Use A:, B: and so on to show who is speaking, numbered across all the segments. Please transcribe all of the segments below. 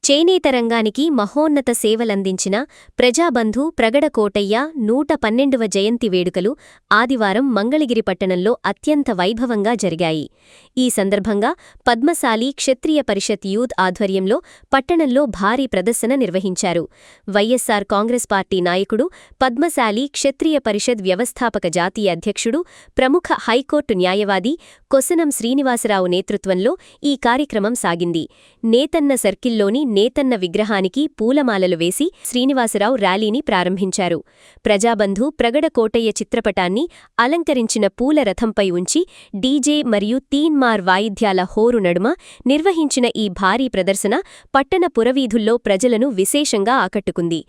A: చేనేత రంగానికి మహోన్నత సేవలందించిన ప్రజాబంధు ప్రగడ కోటయ్య 112వ జయంతి వేడుకలు ఆదివారం మంగళగిరి పట్టణంలో అత్యంత వైభవంగా జరిగాయి. ఈ సందర్భంగా పద్మశాలి క్షత్రియ పరిషత్ యూత్ ఆధ్వర్యంలో పట్టణంలో భారీ ప్రదర్శన నిర్వహించారు. వైఎస్సార్ కాంగ్రెస్ పార్టీ నాయకుడు, పద్మశాలి క్షత్రియ పరిషత్ వ్యవస్థాపక జాతీయ అధ్యక్షుడు, ప్రముఖ హైకోర్టు న్యాయవాది కొసనం శ్రీనివాసరావు నేతృత్వంలో ఈ కార్యక్రమం సాగింది. నేతన్న సర్కిల్లోని నేతన్న విగ్రహానికి పూలమాలలు వేసి శ్రీనివాసరావు ర్యాలీని ప్రారంభించారు. ప్రజాబంధు ప్రగడ కోటయ్య చిత్రపటాన్ని అలంకరించిన పూల రథంపై ఉంచి డీజే మరియు తీన్మార్ వాయిద్యాల హోరు నడుమ నిర్వహించిన ఈ భారీ ప్రదర్శన పట్టణ పురవీధుల్లో ప్రజలను విశేషంగా ఆకట్టుకుంది.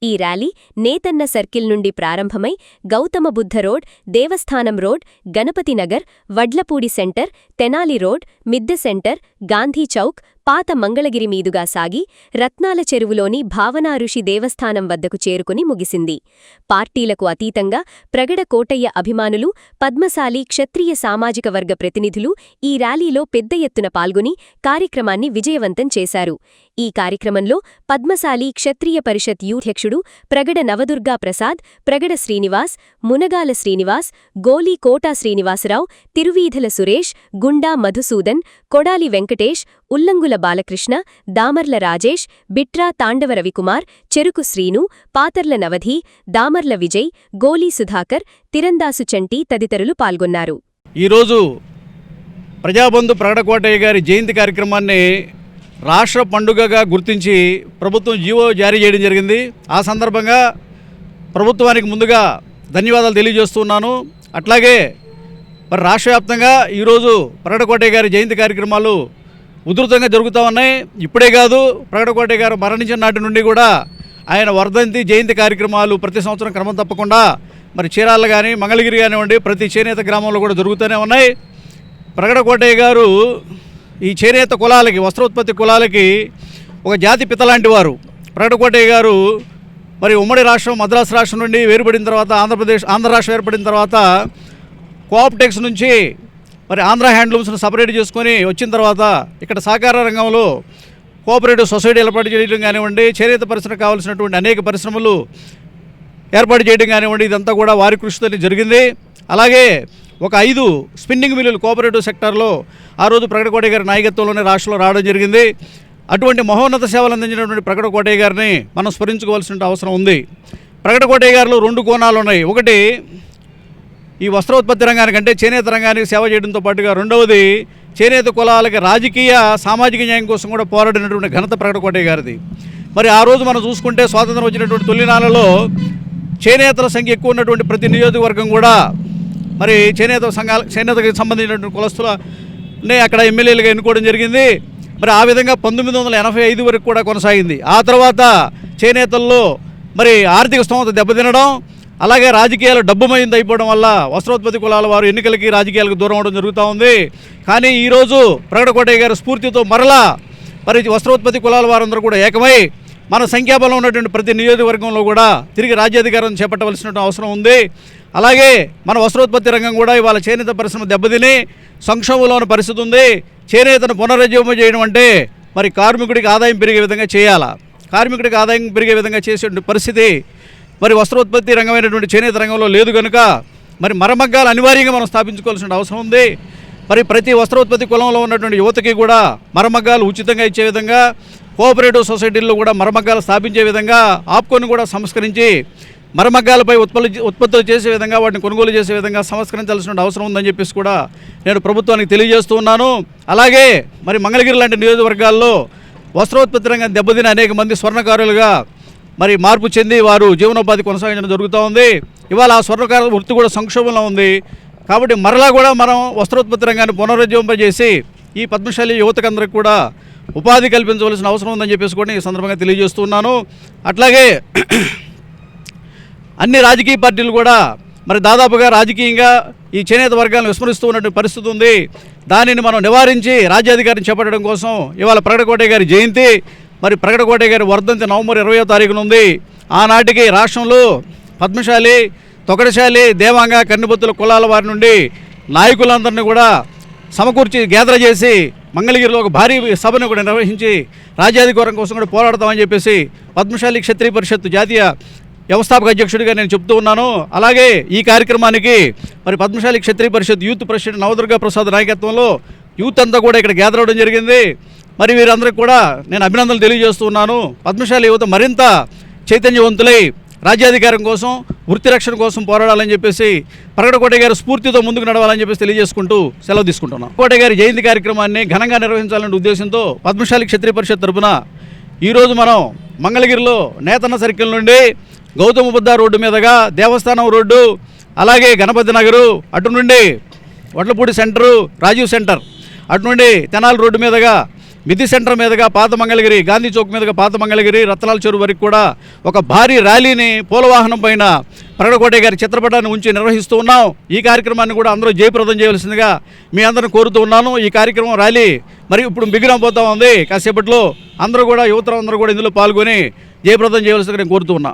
A: ఈ ర్యాలీ నేతన్న సర్కిల్ నుండి ప్రారంభమై గౌతమ బుద్ధ రోడ్, దేవస్థానం road, Ganapathi Nagar, Vadlapudi centre, Tenali road, Midde centre, Gandhi Chowk, పాత మంగళగిరి మీదుగా సాగి రత్నాల చెరువులోని భావనా ఋషి దేవస్థానం వద్దకు చేరుకుని ముగిసింది. పార్టీలకు అతీతంగా ప్రగడ కోటయ్య అభిమానులు, పద్మశాలి క్షత్రియ సామాజిక వర్గ ప్రతినిధులు ఈ ర్యాలీలో పెద్ద ఎత్తున పాల్గొని కార్యక్రమాన్ని విజయవంతం చేశారు. ఈ కార్యక్రమంలో పద్మశాలి క్షత్రియ పరిషత్ యూధ్యక్షుడు ప్రగడ నవదుర్గా ప్రసాద్, ప్రగడ శ్రీనివాస్, మునగాల శ్రీనివాస్, గోలీ కోటా శ్రీనివాసరావు, తిరువీధల సురేష్, గుండా మధుసూదన్, కొడాలి వెంకటేష్, ఉల్లంగుల బాలకృష్ణ, దామర్ల రాజేష్, బిట్రా తాండవ రవికుమార్, చెరుకు శ్రీను, పాతర్ల నవధి, దామర్ల విజయ్, గోలీ సుధాకర్, తిరందాసు చంటి తదితరులు పాల్గొన్నారు.
B: ఈరోజు ప్రజాబంధు ప్రగడ కోటయ్య గారి జయంతి కార్యక్రమాన్ని రాష్ట్ర పండుగగా గుర్తించి ప్రభుత్వం జీవో జారీ చేయడం జరిగింది. ఆ సందర్భంగా ప్రభుత్వానికి ముందుగా ధన్యవాదాలు తెలియజేస్తున్నాను. అట్లాగే మరి రాష్ట్ర వ్యాప్తంగా ఈరోజు ప్రగడ కోటయ్య గారి జయంతి కార్యక్రమాలు ఉధృతంగా జరుగుతూ ఉన్నాయి. ఇప్పుడే కాదు, ప్రగడ కోటయ్య గారు మరణించిన నాటి నుండి కూడా ఆయన వర్ధంతి జయంతి కార్యక్రమాలు ప్రతి సంవత్సరం క్రమం తప్పకుండా మరి చీరాల కానీ మంగళగిరి కానివ్వండి ప్రతి చేనేత గ్రామంలో కూడా జరుగుతూనే ఉన్నాయి. ప్రగడ కోటయ్య గారు ఈ చేనేత కులాలకి, వస్త్రోత్పత్తి కులాలకి ఒక జాతి పిత లాంటి వారు. ప్రగడ కోటయ్య గారు మరి ఉమ్మడి రాష్ట్రం మద్రాసు రాష్ట్రం నుండి వేరుపడిన తర్వాత ఆంధ్ర రాష్ట్రం ఏర్పడిన తర్వాత కోఆప్టెక్స్ నుంచి మరి ఆంధ్ర హ్యాండ్లూమ్స్ను సపరేట్ చేసుకొని వచ్చిన తర్వాత ఇక్కడ సహకార రంగంలో కోఆపరేటివ్ సొసైటీ ఏర్పాటు చేయడం కానివ్వండి, చేనేత పరిశ్రమకు కావాల్సినటువంటి అనేక పరిశ్రమలు ఏర్పాటు చేయడం కానివ్వండి, ఇదంతా కూడా వారి కృషితో జరిగింది. అలాగే ఒక 5 స్పిన్నింగ్ మిల్లులు కోఆపరేటివ్ సెక్టార్లో ఆ రోజు ప్రగడ కోటయ్య గారి నాయకత్వంలోనే రాష్ట్రంలో రావడం జరిగింది. అటువంటి మహోన్నత సేవలు అందించినటువంటి ప్రగడ కోటయ్య గారిని మనం స్మరించుకోవాల్సిన అవసరం ఉంది. ప్రగడ కోటయ్య గారిలో 2 కోణాలు ఉన్నాయి. ఒకటి ఈ వస్త్రోత్పత్తి రంగానికంటే చేనేత రంగానికి సేవ చేయడంతో పాటుగా రెండవది చేనేత కులాలకి రాజకీయ సామాజిక న్యాయం కోసం కూడా పోరాడినటువంటి ఘనత ప్రగడ కోటయ్య గారిది. మరి ఆ రోజు మనం చూసుకుంటే స్వాతంత్రం వచ్చినటువంటి తొలినాళ్ళలో చేనేతల సంఖ్య ఎక్కువ ఉన్నటువంటి ప్రతి నియోజకవర్గం కూడా మరి చేనేతకి సంబంధించినటువంటి కులస్తులనే అక్కడ ఎమ్మెల్యేలుగా ఎన్నుకోవడం జరిగింది. మరి ఆ విధంగా 1985 వరకు కూడా కొనసాగింది. ఆ తర్వాత చేనేతల్లో మరి ఆర్థిక స్తోమత దెబ్బతినడం, అలాగే రాజకీయాలు డబ్బుమయం అయిపోవడం వల్ల వస్త్రోత్పత్తి కులాల వారు ఎన్నికలకి రాజకీయాలకు దూరం అవడం జరుగుతూ ఉంది. కానీ ఈరోజు ప్రగడ కోటయ్య గారి స్ఫూర్తితో మరలా మరి వస్త్రోత్పత్తి కులాల వారందరూ కూడా ఏకమై మన సంఖ్యాబలం ఉన్నటువంటి ప్రతి నియోజకవర్గంలో కూడా తిరిగి రాజ్యాధికారం చేపట్టవలసిన అవసరం ఉంది. అలాగే మన వస్త్రోత్పత్తి రంగం కూడా ఇవాళ చేనేత పరిశ్రమ దెబ్బతిని సంక్షోభంలో ఉన్న పరిస్థితి ఉంది. చేనేతను పునరుజ్జీవం చేయడం అంటే మరి కార్మికుడికి ఆదాయం పెరిగే విధంగా చేయాలా, కార్మికుడికి ఆదాయం పెరిగే విధంగా చేసే పరిస్థితి మరి వస్త్రోత్పత్తి రంగమైనటువంటి చేనేత రంగంలో లేదు కనుక మరి మరమగ్గాలు అనివార్యంగా మనం స్థాపించుకోవాల్సిన అవసరం ఉంది. మరి ప్రతి వస్త్రోత్పత్తి కులంలో ఉన్నటువంటి యువతకి కూడా మరమగ్గాలు ఉచితంగా ఇచ్చే విధంగా, కోఆపరేటివ్ సొసైటీల్లో కూడా మరమగ్గాలు స్థాపించే విధంగా, ఆప్కోని కూడా సంస్కరించి మరమగ్గాలపై ఉత్పత్తులు చేసే విధంగా, వాటిని కొనుగోలు చేసే విధంగా సంస్కరించాల్సిన అవసరం ఉందని చెప్పేసి కూడా నేను ప్రభుత్వానికి తెలియజేస్తూ ఉన్నాను. అలాగే మరి మంగళగిరి లాంటి నియోజకవర్గాల్లో వస్త్రోత్పత్తి రంగం దెబ్బతిని అనేక మంది స్వర్ణకారులుగా మరి మార్పు చెంది వారు జీవనోపాధి కొనసాగించడం జరుగుతూ ఉంది. ఇవాళ ఆ స్వర్ణకార వృత్తి కూడా సంక్షోభంలో ఉంది. కాబట్టి మరలా కూడా మనం వస్త్రోత్పత్తి రంగాన్ని పునరుజ్జీవింపజేసి ఈ పద్మశాలి యువతకందరికి కూడా ఉపాధి కల్పించవలసిన అవసరం ఉందని చెప్పేసి కూడా ఈ సందర్భంగా తెలియజేస్తున్నాను. అట్లాగే అన్ని రాజకీయ పార్టీలు కూడా మరి దాదాపుగా రాజకీయంగా ఈ చేనేత వర్గాలను విస్మరిస్తూ ఉన్నటువంటి పరిస్థితి ఉంది. దానిని మనం నివారించి రాజ్యాధికారం చేపట్టడం కోసం ఇవాళ ప్రగడ కోటయ్య గారి జయంతి, మరి ప్రగడ కోటయ్య గారి వర్ధంతి నవంబర్ 20వ తారీఖున ఉంది. ఆనాటికి రాష్ట్రంలో పద్మశాలి, తొకడశాలి, దేవాంగ, కన్నెబొత్తుల కులాల వారి నుండి నాయకులందరినీ కూడా సమకూర్చి గ్యాదర్ చేసి మంగళగిరిలో ఒక భారీ సభను కూడా నిర్వహించి రాజ్యాధికారం కోసం కూడా పోరాడతామని చెప్పేసి పద్మశాలి క్షత్రియ పరిషత్ జాతీయ వ్యవస్థాపక అధ్యక్షుడిగా నేను చెప్తూ ఉన్నాను. అలాగే ఈ కార్యక్రమానికి మరి పద్మశాలి క్షత్రియ పరిషత్ యూత్ ప్రెసిడెంట్ నవదుర్గా ప్రసాద్ నాయకత్వంలో యూత్ అంతా కూడా ఇక్కడ గ్యాదర్ అవ్వడం జరిగింది. మరి వీరందరికీ కూడా నేను అభినందనలు తెలియజేస్తూ ఉన్నాను. పద్మశాలి యువత మరింత చైతన్యవంతులై రాజ్యాధికారం కోసం వృత్తి రక్షణ కోసం పోరాడాలని చెప్పేసి ప్రగడకోటయ్య గారి స్ఫూర్తితో ముందుకు నడవాలని చెప్పేసి తెలియజేసుకుంటూ సెలవు తీసుకుంటున్నాం. కోటయ్య గారి జయంతి కార్యక్రమాన్ని ఘనంగా నిర్వహించాలనే ఉద్దేశంతో పద్మశాలి క్షత్రియ పరిషత్ తరపున ఈరోజు మనం మంగళగిరిలో నేతన్న సర్కిల్ నుండి గౌతమ బుద్ధ రోడ్డు మీదుగా దేవస్థానం రోడ్డు, అలాగే గణపతి నగరు, అటు నుండి వడ్లపూడి సెంటరు, రాజీవ్ సెంటర్, అటు నుండి తెనాలి రోడ్డు మీదుగా మిది సెంటర్ మీదుగా పాత మంగళగిరి, గాంధీ చౌక్ మీదుగా పాత మంగళగిరి, రత్నాల చెరువు వరకు కూడా ఒక భారీ ర్యాలీని పూలవాహనం పైన ప్రగడకోటయ్య గారి చిత్రపటాన్ని ఉంచి నిర్వహిస్తూ ఉన్నాం. ఈ కార్యక్రమాన్ని కూడా అందరూ జయప్రదం చేయవలసిందిగా మీ అందరిని కోరుతూ ఉన్నాను. ఈ కార్యక్రమం ర్యాలీ మరి ఇప్పుడు బిగినపోతా ఉంది. కాసేపట్లో అందరూ కూడా యువతరం అందరూ కూడా ఇందులో పాల్గొని జయప్రదం చేయవలసిందిగా నేను కోరుతూ ఉన్నా.